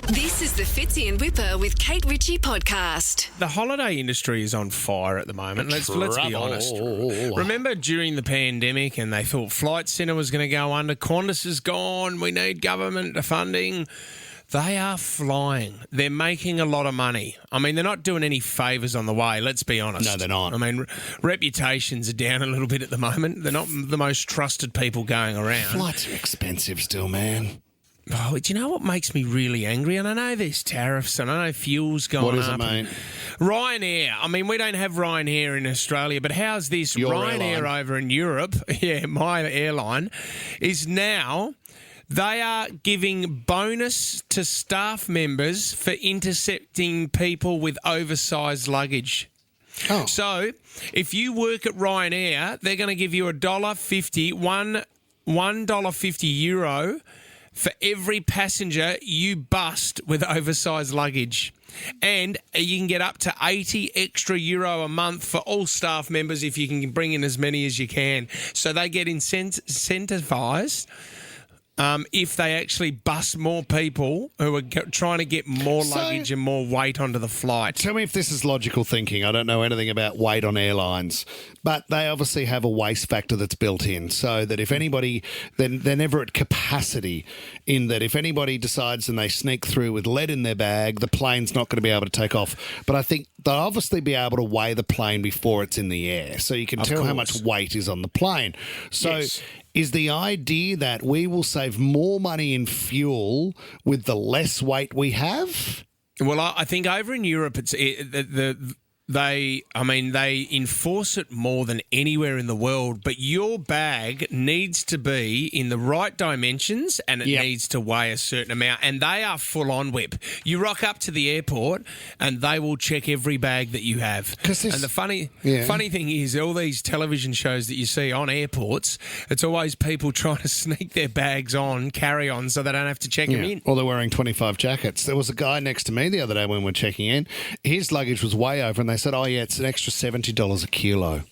This is the Fitzy and Whipper with Kate Ritchie podcast. The holiday industry is on fire at the moment. Let's be honest. Remember during the pandemic and they thought Flight Centre was going to go under, Qantas is gone, we need government funding. They are flying. They're making a lot of money. I mean, they're not doing any favours on the way, let's be honest. No, they're not. I mean, reputations are down a little bit at the moment. They're not the most trusted people going around. Flights are expensive still, man. Oh, do you know what makes me really angry? And I know there's tariffs and I know fuel's going up. What is it, mate? Ryanair. I mean, we don't have Ryanair in Australia, but how's this? Your Ryanair airline. over in Europe, my airline, is now... They are giving bonus to staff members for intercepting people with oversized luggage. Oh. So, if you work at Ryanair, they're going to give you $1.50, €1.50 for every passenger you bust with oversized luggage. And you can get up to €80 extra a month for all staff members if you can bring in as many as you can. So they get incentivised if they actually bus more people who are trying to get more luggage and more weight onto the flight. Tell me if this is logical thinking. I don't know anything about weight on airlines, but they obviously have a waste factor that's built in so that if anybody, then they're never at capacity in that if anybody decides and they sneak through with lead in their bag, the plane's not going to be able to take off. But I think they'll obviously be able to weigh the plane before it's in the air so you can tell how much weight is on the plane. So is the idea that we will save more money in fuel with the less weight we have? Well, I think over in Europe, they enforce it more than anywhere in the world, but your bag needs to be in the right dimensions and it needs to weigh a certain amount, and they are full on whip. You rock up to the airport and they will check every bag that you have. And the funny thing is, all these television shows that you see on airports, it's always people trying to sneak their bags on, carry on, so they don't have to check them in. Or they're wearing 25 jackets. There was a guy next to me the other day when we were checking in. His luggage was way over and they said, it's an extra $70 a kilo.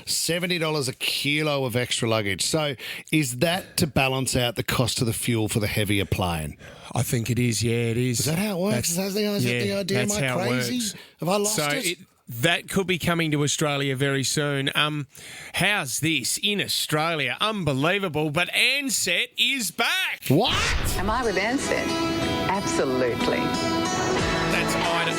$70 a kilo of extra luggage. So is that to balance out the cost of the fuel for the heavier plane? I think it is, it is. Is that how it works? Is that the idea? That's Am I how crazy? It works. Have I lost it? That could be coming to Australia very soon. How's this in Australia? Unbelievable, but Ansett is back. What? Am I with Ansett? Absolutely. That's Ida.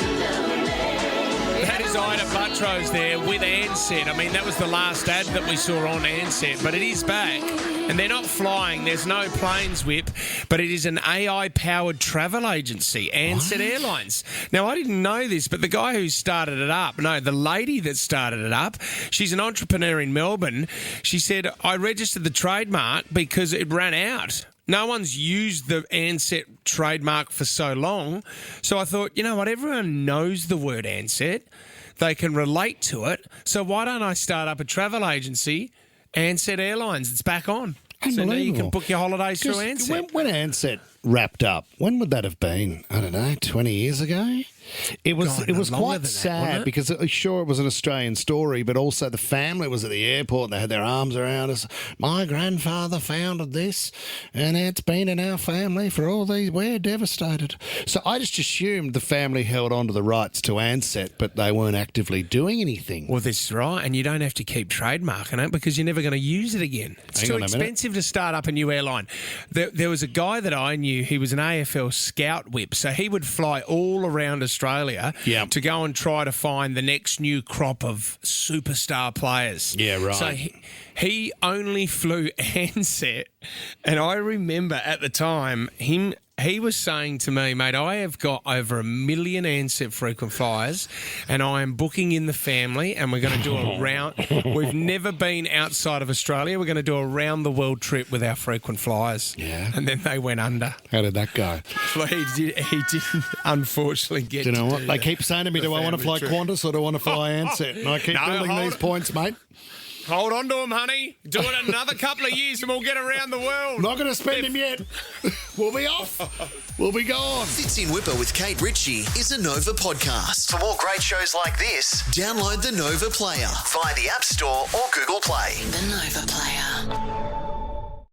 That is Ida Buttrose there with Ansett. I mean, that was the last ad that we saw on Ansett, but it is back. And they're not flying. There's no planes whip, but it is an AI-powered travel agency, Ansett Airlines. Now, I didn't know this, but the guy who started it up, the lady that started it up, she's an entrepreneur in Melbourne. She said, I registered the trademark because it ran out. No one's used the Ansett trademark for so long. So I thought, you know what, everyone knows the word Ansett. They can relate to it. So why don't I start up a travel agency, Ansett Airlines? It's back on. So now you can book your holidays through Ansett. When Ansett wrapped up, when would that have been? I don't know, 20 years ago? It was quite sad because sure it was an Australian story, but also the family was at the airport and they had their arms around us. My grandfather founded this and it's been in our family for all these. We're devastated. So I just assumed the family held on to the rights to Ansett, but they weren't actively doing anything. Well, this is right, and you don't have to keep trademarking it because you're never going to use it again. It's too expensive to start up a new airline. There was a guy that I knew, he was an AFL scout whip, so he would fly all around Australia to go and try to find the next new crop of superstar players. Yeah, right. So he only flew Ansett, and I remember at the time he was saying to me, mate, I have got over 1 million Ansett frequent flyers and I am booking in the family and we're going to do a round. We've never been outside of Australia. We're going to do a round the world trip with our frequent flyers. Yeah. And then they went under. How did that go? Well, he didn't unfortunately get do you know to what? do They that. keep saying to me, do I want to fly Qantas or do I want to fly Ansett? And I keep building these points, mate. Hold on to him, honey. Do it another couple of years and we'll get around the world. Not going to spend him yet. We'll be off. We'll be gone. Fitzy and Whipper with Kate Ritchie is a Nova podcast. For more great shows like this, download the Nova Player via the App Store or Google Play. The Nova Player.